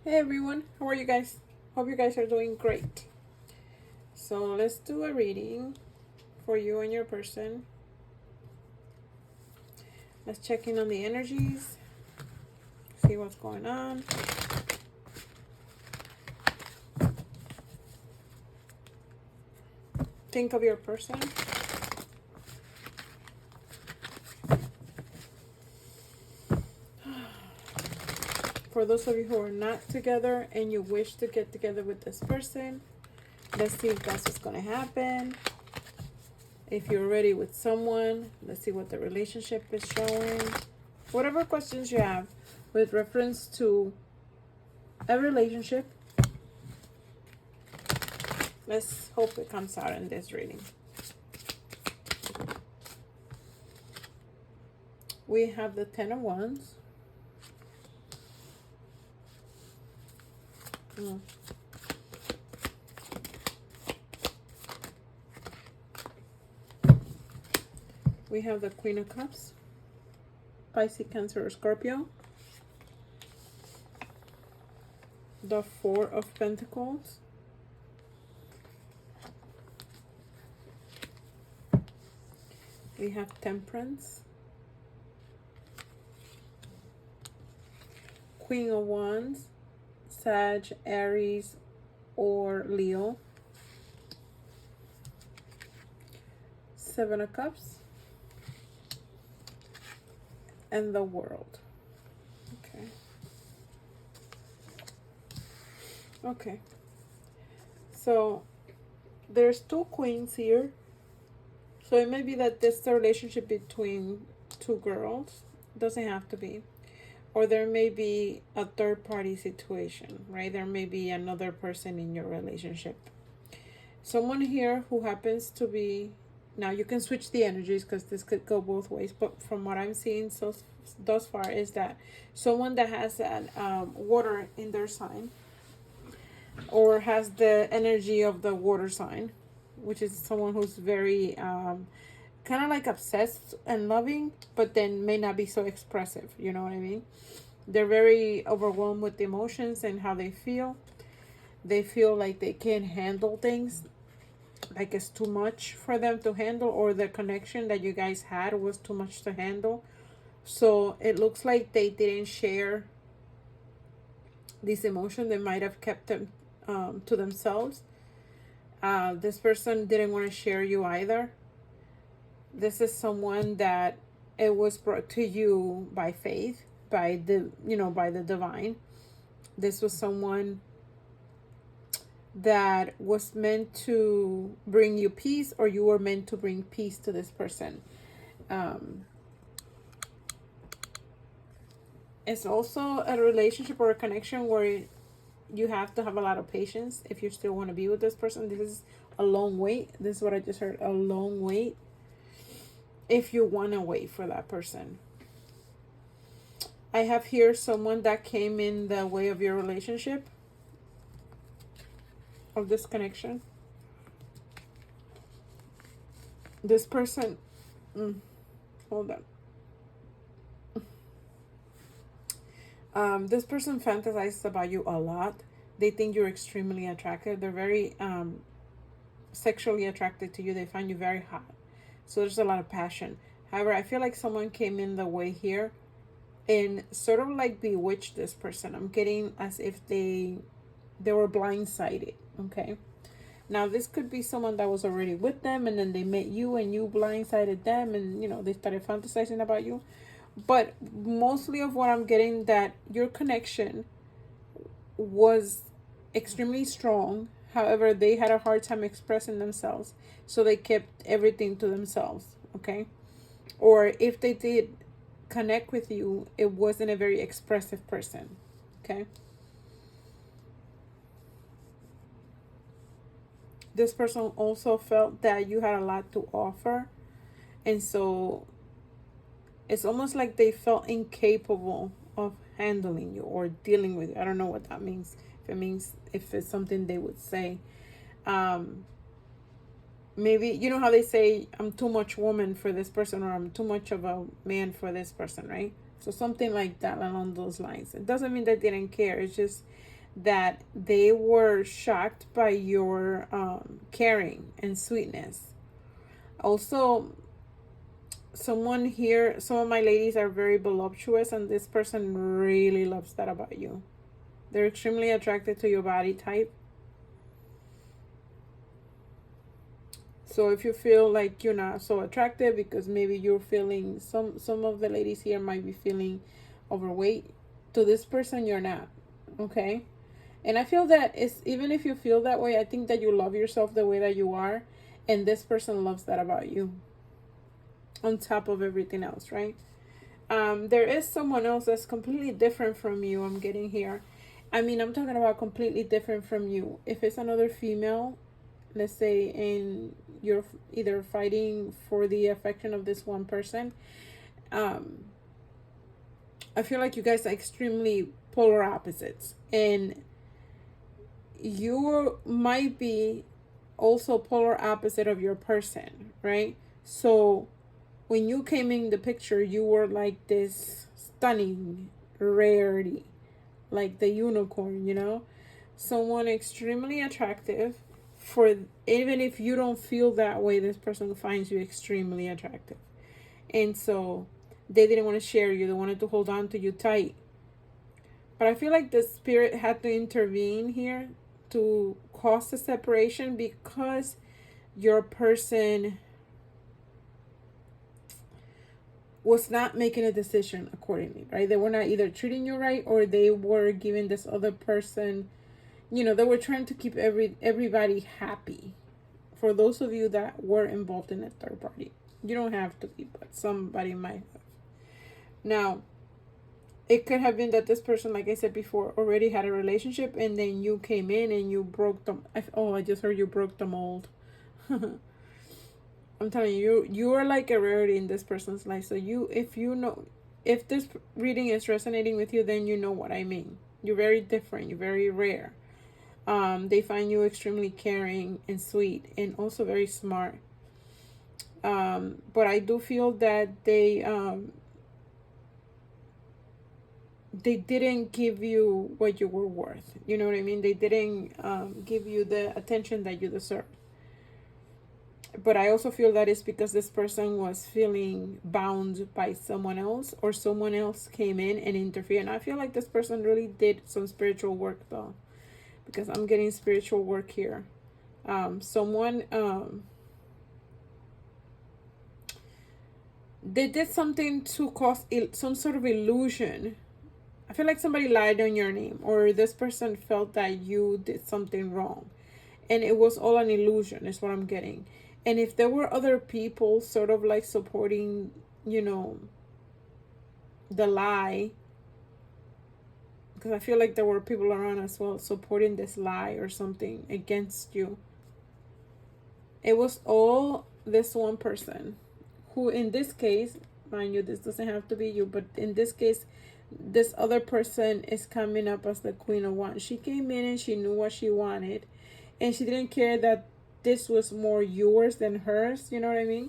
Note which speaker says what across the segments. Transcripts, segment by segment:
Speaker 1: Hey everyone, how are you guys? Hope you guys are doing great. So let's do a reading for you and your person. Let's check in on the energies, see what's going on. Think of your person. For those of you who are not together and you wish to get together with this person, let's see if that's what's going to happen. If you're already with someone, let's see what the relationship is showing. Whatever questions you have with reference to a relationship, let's hope it comes out in this reading. We have the Ten of Wands. We have the Queen of Cups. Pisces, Cancer, or Scorpio. The Four of Pentacles. We have Temperance. Queen of Wands. Sag, Aries, or Leo. Seven of Cups. And the World. Okay. Okay. So there's two queens here. So it may be that this is a relationship between two girls. Doesn't have to be. Or there may be a third party situation, right? There may be another person in your relationship. Someone here who happens to be, now you can switch the energies because this could go both ways, but from what I'm seeing thus far is that someone that has that water in their sign, or has the energy of the water sign, which is someone who's very kind of like obsessed and loving, but then may not be so expressive. You know what I mean? They're very overwhelmed with emotions and how they feel. They feel like they can't handle things, like it's too much for them to handle, or the connection that you guys had was too much to handle. So it looks like they didn't share this emotion. They might have kept them to themselves. This person didn't want to share you either. This is someone that it was brought to you by faith, by the divine. This was someone that was meant to bring you peace, or you were meant to bring peace to this person. It's also a relationship or a connection where you have to have a lot of patience if you still want to be with this person. This is a long wait. This is what I just heard, a long wait. If you want to wait for that person. I have here someone that came in the way of your relationship, of this connection. This person, hold on. This person fantasizes about you a lot. They think you're extremely attractive. They're very sexually attracted to you. They find you very hot. So there's a lot of passion. However, I feel like someone came in the way here and sort of like bewitched this person. I'm getting as if they were blindsided. Okay. Now this could be someone that was already with them, and then they met you and you blindsided them, and they started fantasizing about you. But mostly of what I'm getting, that your connection was extremely strong. However, they had a hard time expressing themselves, so they kept everything to themselves. Okay. Or if they did connect with you, it wasn't a very expressive person. Okay. This person also felt that you had a lot to offer, and so it's almost like they felt incapable of handling you or dealing with you. I don't know what that means. If it's something they would say. Maybe, you know how they say, I'm too much woman for this person, or I'm too much of a man for this person, right? So something like that along those lines. It doesn't mean they didn't care. It's just that they were shocked by your caring and sweetness. Also, someone here, some of my ladies are very voluptuous, and this person really loves that about you. They're extremely attracted to your body type. So if you feel like you're not so attractive because maybe you're feeling, some of the ladies here might be feeling overweight, to this person you're not, okay? And I feel that it's, even if you feel that way, I think that you love yourself the way that you are, and this person loves that about you on top of everything else, right? There is someone else that's completely different from you, I'm getting here. I mean, I'm talking about completely different from you. If it's another female, let's say, and you're either fighting for the affection of this one person, I feel like you guys are extremely polar opposites, and you might be also polar opposite of your person, right? So when you came in the picture, you were like this stunning rarity, like the unicorn, you know? Someone extremely attractive. For even if you don't feel that way, this person finds you extremely attractive. And so they didn't want to share you, they wanted to hold on to you tight. But I feel like the spirit had to intervene here to cause the separation, because your person was not making a decision accordingly, right? They were not either treating you right, or they were giving this other person, you know, they were trying to keep everybody happy. For those of you that were involved in a third party, you don't have to be, but somebody might have. Now, it could have been that this person, like I said before, already had a relationship, and then you came in and you broke them. I just heard you broke the mold. I'm telling you, you are like a rarity in this person's life. So if this reading is resonating with you, then you know what I mean. You're very different. You're very rare. They find you extremely caring and sweet, and also very smart. But I do feel that they didn't give you what you were worth. You know what I mean? They didn't give you the attention that you deserve. But I also feel that it's because this person was feeling bound by someone else, or someone else came in and interfered. And I feel like this person really did some spiritual work, though, because I'm getting spiritual work here. Someone they did something to cause some sort of illusion. I feel like somebody lied on your name, or this person felt that you did something wrong, and it was all an illusion, is what I'm getting. And if there were other people sort of like supporting, you know, the lie, because I feel like there were people around as well supporting this lie or something against you. It was all this one person, who in this case, mind you, this doesn't have to be you, but in this case, this other person is coming up as the Queen of Wands. She came in and she knew what she wanted, and she didn't care that this was more yours than hers, you know what I mean?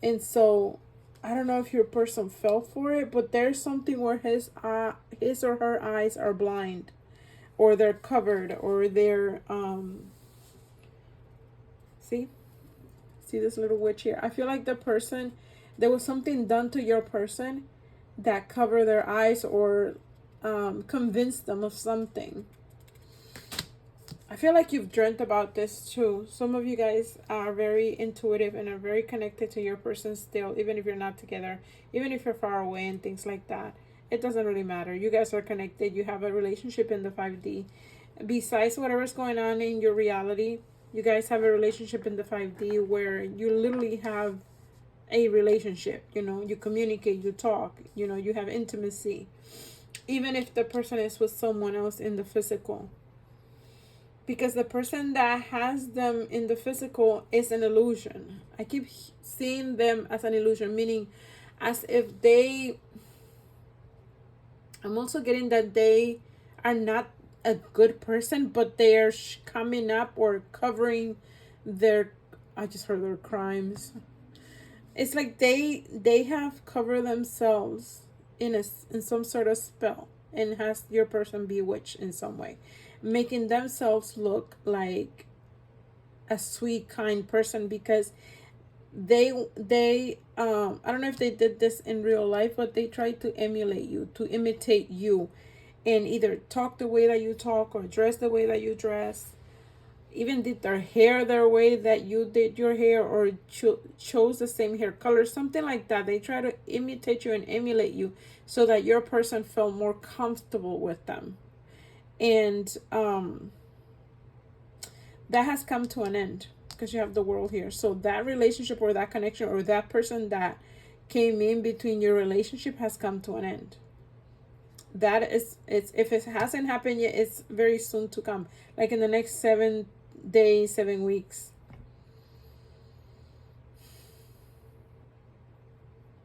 Speaker 1: And so I don't know if your person fell for it, but there's something where his or her eyes are blind, or they're covered, or they're see this little witch here. I feel like the person, there was something done to your person that covered their eyes, or convinced them of something. I feel like you've dreamt about this too. Some of you guys are very intuitive and are very connected to your person still, even if you're not together, even if you're far away and things like that. It doesn't really matter. You guys are connected. You have a relationship in the 5D. Besides whatever's going on in your reality, you guys have a relationship in the 5D where you literally have a relationship. You know, you communicate, you talk, you know, you have intimacy. Even if the person is with someone else in the physical. Because the person that has them in the physical is an illusion. I keep seeing them as an illusion, meaning as if they... I'm also getting that they are not a good person, but they are coming up or covering their... I just heard their crimes. It's like they have covered themselves in some sort of spell. and has your person bewitched in some way, making themselves look like a sweet, kind person, because they I don't know if they did this in real life, but they try to emulate you, to imitate you, and either talk the way that you talk or dress the way that you dress, even did their hair their way that you did your hair, or chose the same hair color, something like that. They try to imitate you and emulate you so that your person felt more comfortable with them. And that has come to an end because you have the world here. So that relationship or that connection or that person that came in between your relationship has come to an end. That is, it's, if it hasn't happened yet, it's very soon to come, like in the next 7 days, 7 weeks.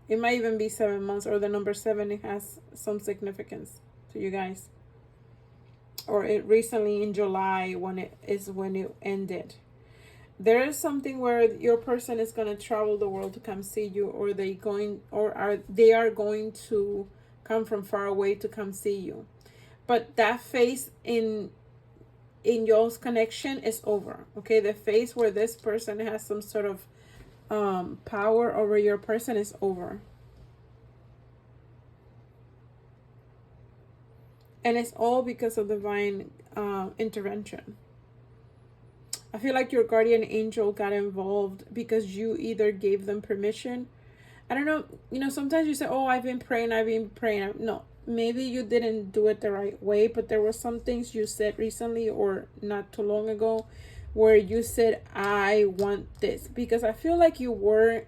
Speaker 1: It might even be 7 months, or the number 7, it has some significance to you guys. Or it recently in July, when it ended. There is something where your person is going to travel the world to come see you, or they are going to come from far away to come see you. But that phase in y'all's connection is over. Okay, the phase where this person has some sort of power over your person is over. And it's all because of divine intervention. I feel like your guardian angel got involved because you either gave them permission. I don't know. You know, sometimes you say, oh, I've been praying. No, maybe you didn't do it the right way, but there were some things you said recently or not too long ago where you said, I want this. Because I feel like you were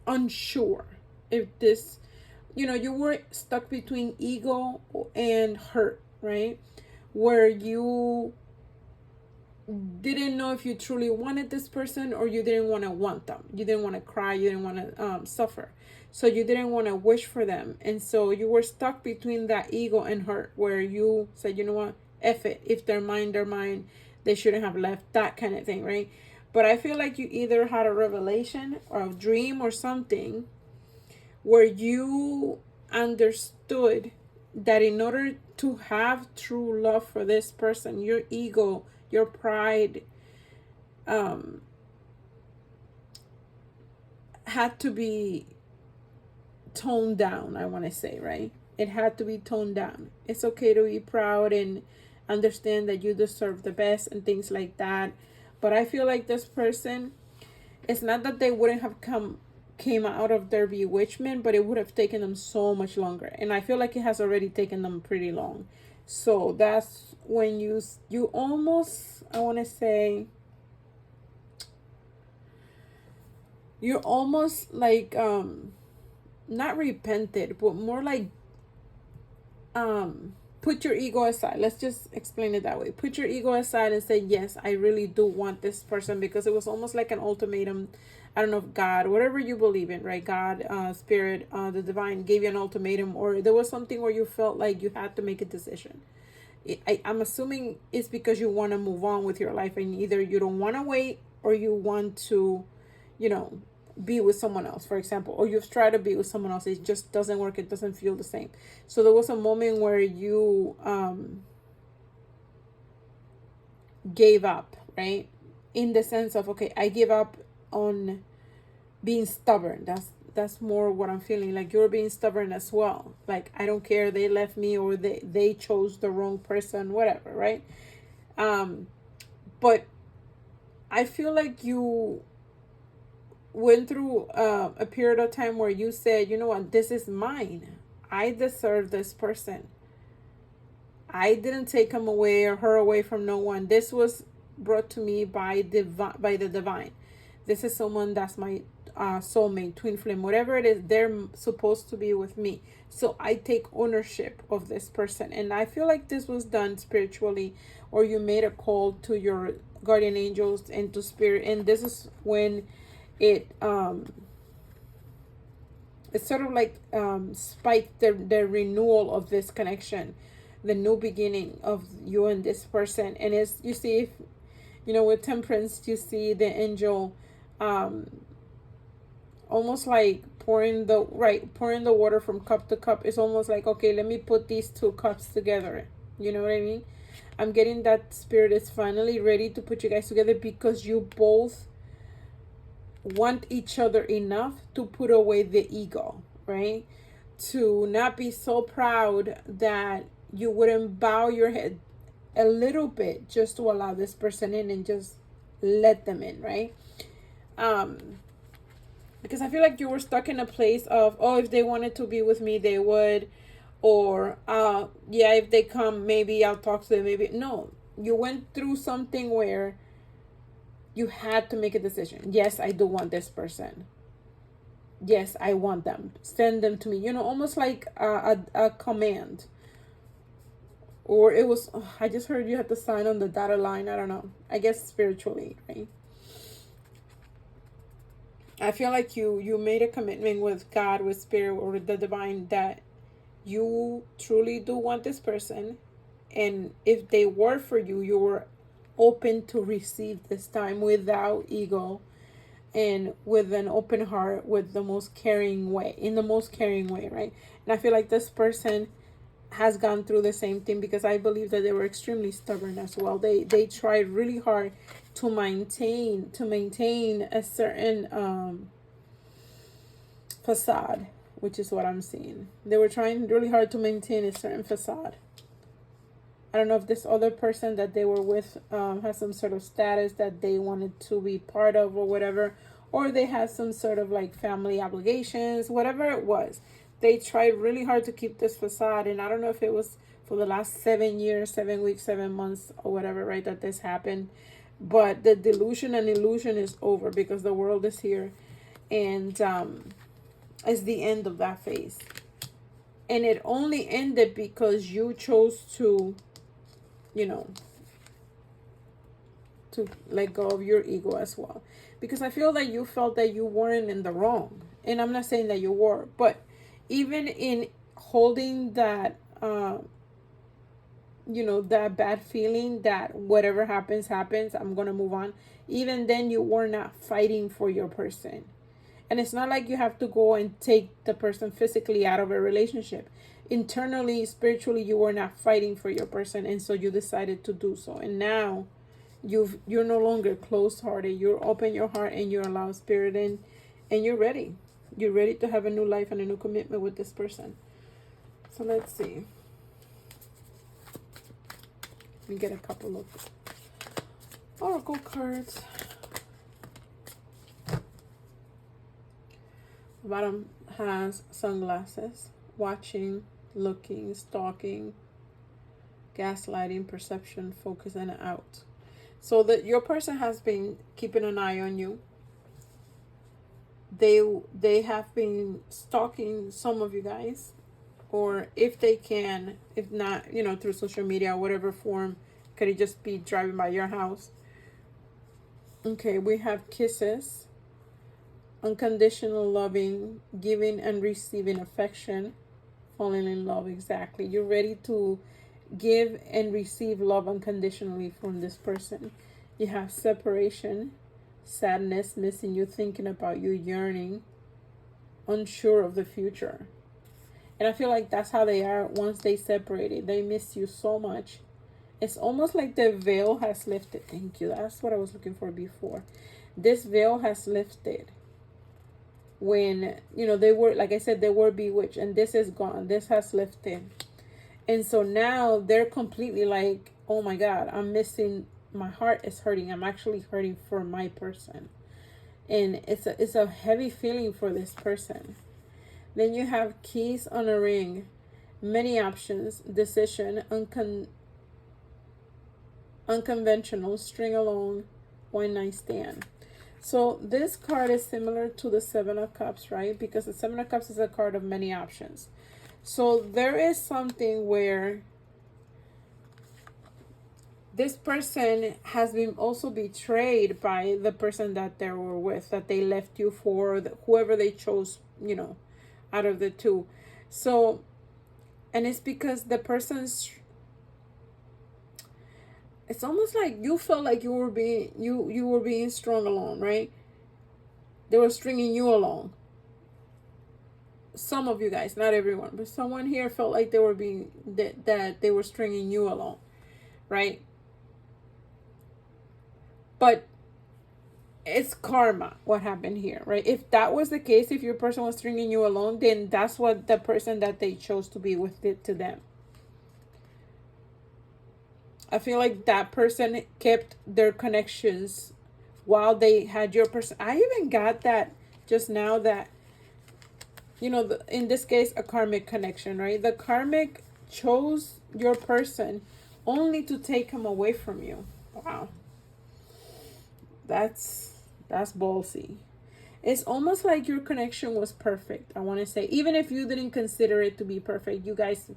Speaker 1: unsure if this, you were stuck between ego and hurt, right? Where you didn't know if you truly wanted this person, or you didn't want them. You didn't want to cry. You didn't want to suffer. So you didn't want to wish for them. And so you were stuck between that ego and hurt, where you said, you know what, F it. If they're mine, they're mine. They shouldn't have left, that kind of thing, right? But I feel like you either had a revelation or a dream or something where you understood that in order to have true love for this person, your ego, your pride had to be toned down, I want to say, right? It had to be toned down. It's okay to be proud and understand that you deserve the best and things like that. But I feel like this person, it's not that they wouldn't have came out of their bewitchment, but it would have taken them so much longer. And I feel like it has already taken them pretty long. So that's when you almost, I want to say, you're almost like not repented, but more like put your ego aside. Let's just explain it that way. Put your ego aside and say, yes, I really do want this person, because it was almost like an ultimatum. I don't know if God, whatever you believe in, right? God, spirit, the divine gave you an ultimatum, or there was something where you felt like you had to make a decision. I'm assuming it's because you want to move on with your life, and either you don't want to wait, or you want to, be with someone else, for example, or you've tried to be with someone else. It just doesn't work. It doesn't feel the same. So there was a moment where you gave up, right? In the sense of, okay, I give up on being stubborn. That's more what I'm feeling. Like you're being stubborn as well. Like, I don't care, they left me, or they chose the wrong person, whatever, right? But I feel like you went through a period of time where you said, you know what, this is mine. I deserve this person. I didn't take him away or her away from no one. This was brought to me by the divine. This is someone that's my soulmate, twin flame, whatever it is, they're supposed to be with me. So I take ownership of this person. And I feel like this was done spiritually, or you made a call to your guardian angels and to spirit. And this is when it's sort of like spiked the renewal of this connection, the new beginning of you and this person. And it's, you see, if with temperance, you see the angel almost like pouring the water from cup to cup. It's almost like, okay, let me put these two cups together. You know what I mean? I'm getting that Spirit is finally ready to put you guys together because you both want each other enough to put away the ego, right? To not be so proud that you wouldn't bow your head a little bit just to allow this person in and just let them in, right? Because I feel like you were stuck in a place of, oh, if they wanted to be with me, they would. Or, yeah, if they come, maybe I'll talk to them. Maybe. No, you went through something where you had to make a decision. Yes, I do want this person. Yes, I want them. Send them to me. You know, almost like a command. Or it was, oh, I just heard you had to sign on the dotted line. I don't know. I guess spiritually, right? I feel like you made a commitment with God, with Spirit, or with the divine, that you truly do want this person. And if they were for you, you were open to receive this time without ego and with an open heart, with the most caring way, in the most caring way, right? And I feel like this person has gone through the same thing, because I believe that they were extremely stubborn as well. They tried really hard to maintain a certain facade, which is what I'm seeing. They were trying really hard to maintain a certain facade. I don't know if this other person that they were with has some sort of status that they wanted to be part of or whatever, or they had some sort of like family obligations, whatever it was. They tried really hard to keep this facade, and I don't know if it was for the last 7 years, 7 weeks, 7 months, or whatever, right, that this happened. But the delusion and illusion is over, because the world is here, and it's the end of that phase. And it only ended because you chose to, you know, to let go of your ego as well. Because I feel that you felt that you weren't in the wrong. And I'm not saying that you were, but even in holding that, you know, that bad feeling that whatever happens, happens, I'm going to move on. Even then, you were not fighting for your person. And it's not like you have to go and take the person physically out of a relationship. Internally, spiritually, you were not fighting for your person, and so you decided to do so. And now you're no longer closed-hearted. You're open your heart and you allow Spirit in, and you're ready. You're ready to have a new life and a new commitment with this person. So let's see. Let me get a couple of oracle cards. The bottom has sunglasses, watching, looking, stalking, gaslighting, perception, focus, and out. So that your person has been keeping an eye on you. They have been stalking some of you guys, or if they can, if not, you know, through social media or whatever form, could it just be driving by your house? Okay, we have kisses, unconditional loving, giving and receiving affection, falling in love. Exactly. You're ready to give and receive love unconditionally from this person. You have separation, sadness, missing you, thinking about you, yearning, unsure of the future. And I feel like that's how they are once they separated. They miss you so much. It's almost like the veil has lifted. Thank you. That's what I was looking for before. This veil has lifted. When, you know, they were, like I said, they were bewitched, and this is gone. This has lifted. And so now they're completely like, oh my God, I'm missing, my heart is hurting. I'm actually hurting for my person. And it's a heavy feeling for this person. Then you have keys on a ring, many options, decision, unconventional, string along, one night stand. So this card is similar to the Seven of Cups, right? Because the Seven of Cups is a card of many options. So there is something where this person has been also betrayed by the person that they were with, that they left you for, whoever they chose, you know, out of the two. So, and it's because the person's, it's almost like you felt like you were being strung along, right? They were stringing you along. some of you guys, not everyone, but someone here felt like they were being, that they were stringing you along, right? But it's karma what happened here, right? If that was the case, if your person was stringing you along, then that's what the person that they chose to be with did to them. I feel like that person kept their connections while they had your person. I even got that just now, that, you know, in this case, a karmic connection, right? The karmic chose your person only to take him away from you. Wow. That's ballsy. It's almost like your connection was perfect, I want to say. Even if you didn't consider it to be perfect, you guys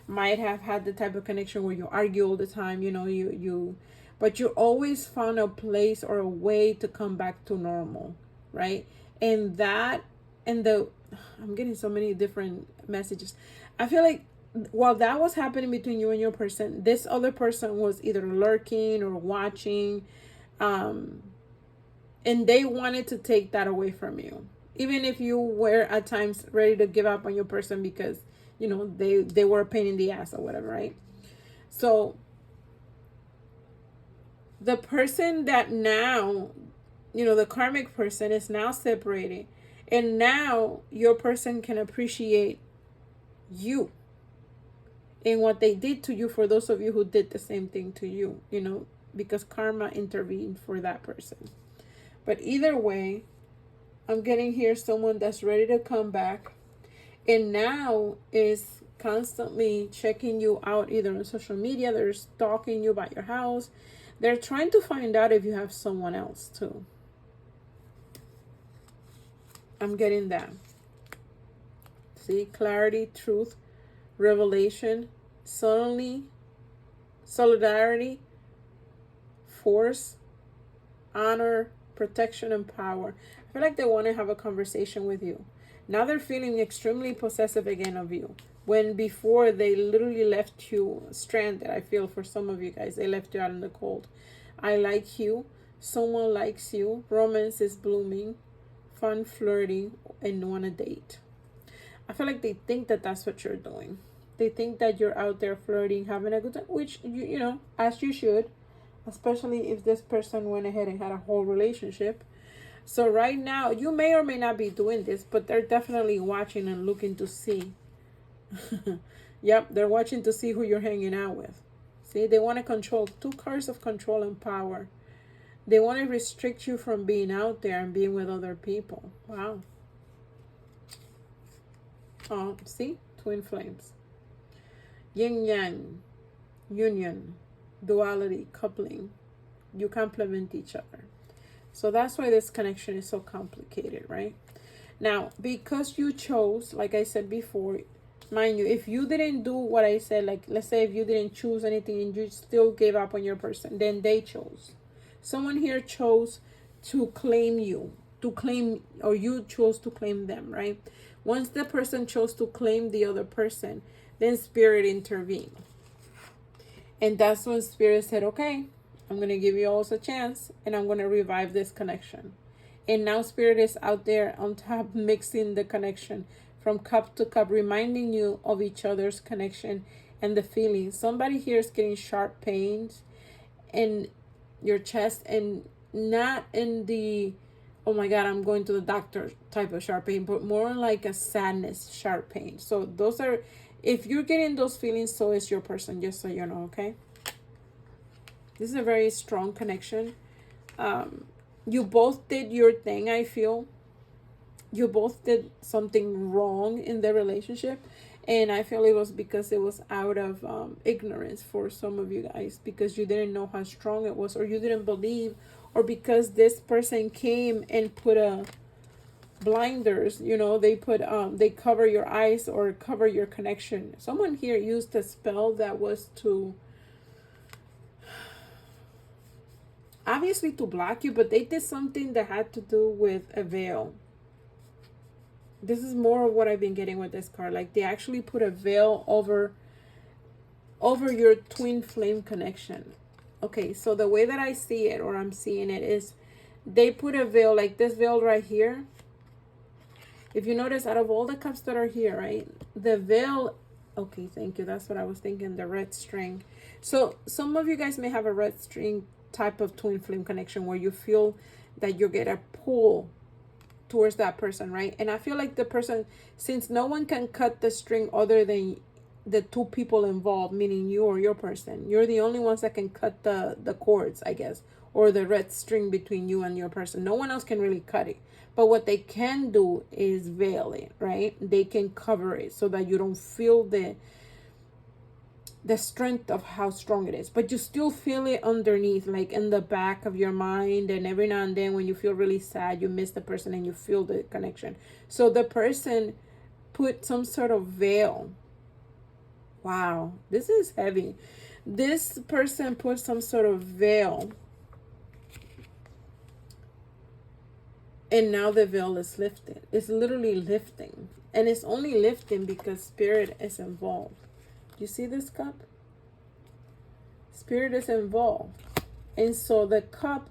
Speaker 1: might have had the type of connection where you argue all the time, you know, but you always found a place or a way to come back to normal, right? And that, and the, I'm getting so many different messages. I feel like while that was happening between you and your person, this other person was either lurking or watching, and they wanted to take that away from you, even if you were at times ready to give up on your person because, you know, they were a pain in the ass or whatever, right? So the person that now, you know, the karmic person is now separated, and now your person can appreciate you and what they did to you, for those of you who did the same thing to you, you know, because karma intervened for that person. But either way, I'm getting here someone that's ready to come back, and now is constantly checking you out either on social media. They're stalking you by your house. They're trying to find out if you have someone else too. I'm getting that. See, clarity, truth, revelation, suddenly, solidarity, force, honor, protection, and power. I feel like they want to have a conversation with you. Now they're feeling extremely possessive again of you, when before they literally left you stranded. I feel for some of you guys, they left you out in the cold. I like you. Someone likes you. Romance is blooming. Fun flirting, and want to date. I feel like they think that that's what you're doing. They think that you're out there flirting, having a good time, which, you know, as you should, especially if this person went ahead and had a whole relationship. So right now, you may or may not be doing this, but they're definitely watching and looking to see. Yep, they're watching to see who you're hanging out with. See, they want to control. 2 cards of control and power. They want to restrict you from being out there and being with other people. Wow. Oh, see? Twin flames. Yin yang. Union. Duality. Coupling. You complement each other. So that's why this connection is so complicated, right? Now, because you chose, like I said before, mind you, if you didn't do what I said, like let's say if you didn't choose anything and you still gave up on your person, then they chose. Someone here chose to claim you, or you chose to claim them, right? Once the person chose to claim the other person, then Spirit intervened. And that's when Spirit said, okay, I'm going to give you all a chance, and I'm going to revive this connection. And now Spirit is out there on top, mixing the connection from cup to cup, reminding you of each other's connection and the feeling. Somebody here is getting sharp pains in your chest, and not in the, oh my God, I'm going to the doctor type of sharp pain, but more like a sadness sharp pain. So those are, if you're getting those feelings, so is your person, just so you know, okay? This is a very strong connection. You both did your thing, I feel. You both did something wrong in the relationship. And I feel it was because it was out of ignorance for some of you guys. Because you didn't know how strong it was. Or you didn't believe. Or because this person came and put a blinders. You know, they put, they cover your eyes or cover your connection. Someone here used a spell that was to, obviously to block you, but they did something that had to do with a veil. This is more of what I've been getting with this card. Like they actually put a veil over your twin flame connection. Okay, so the way that I see it, or I'm seeing it, is they put a veil, like this veil right here. If you notice, out of all the cups that are here, right, the veil, okay, thank you, that's what I was thinking, the red string. So some of you guys may have a red string type of twin flame connection where you feel that you get a pull towards that person, right? And I feel like the person, since no one can cut the string other than the two people involved, meaning you or your person, you're the only ones that can cut the cords, I guess, or the red string between you and your person. No one else can really cut it. But what they can do is veil it, right? They can cover it so that you don't feel the strength of how strong it is, but you still feel it underneath, like in the back of your mind. And every now and then when you feel really sad, you miss the person and you feel the connection. So the person put some sort of veil. Wow, this is heavy. This person put some sort of veil, and now the veil is lifted. It's literally lifting, and it's only lifting because spirit is involved. You see this cup? Spirit is involved. And so the cup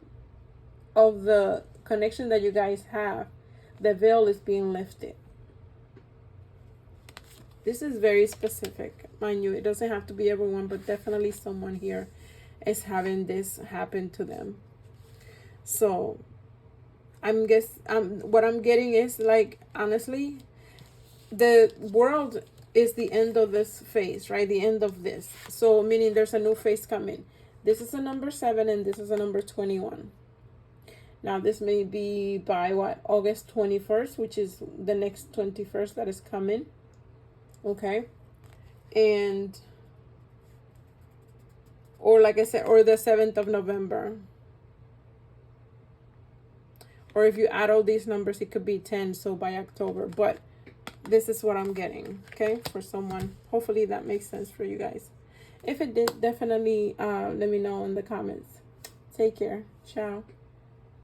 Speaker 1: of the connection that you guys have, the veil is being lifted. This is very specific. Mind you, it doesn't have to be everyone, but definitely someone here is having this happen to them. So what I'm getting is, like, honestly, the world is the end of this phase, right? The end of this. So meaning there's a new phase coming. This is a number 7 and this is a number 21. Now this may be by what? August 21st, which is the next 21st that is coming. Okay. And, or like I said, or the 7th of November. Or if you add all these numbers, it could be 10. So by October, but this is what I'm getting, okay, for someone. Hopefully that makes sense for you guys. If it did, definitely let me know in the comments. Take care. Ciao.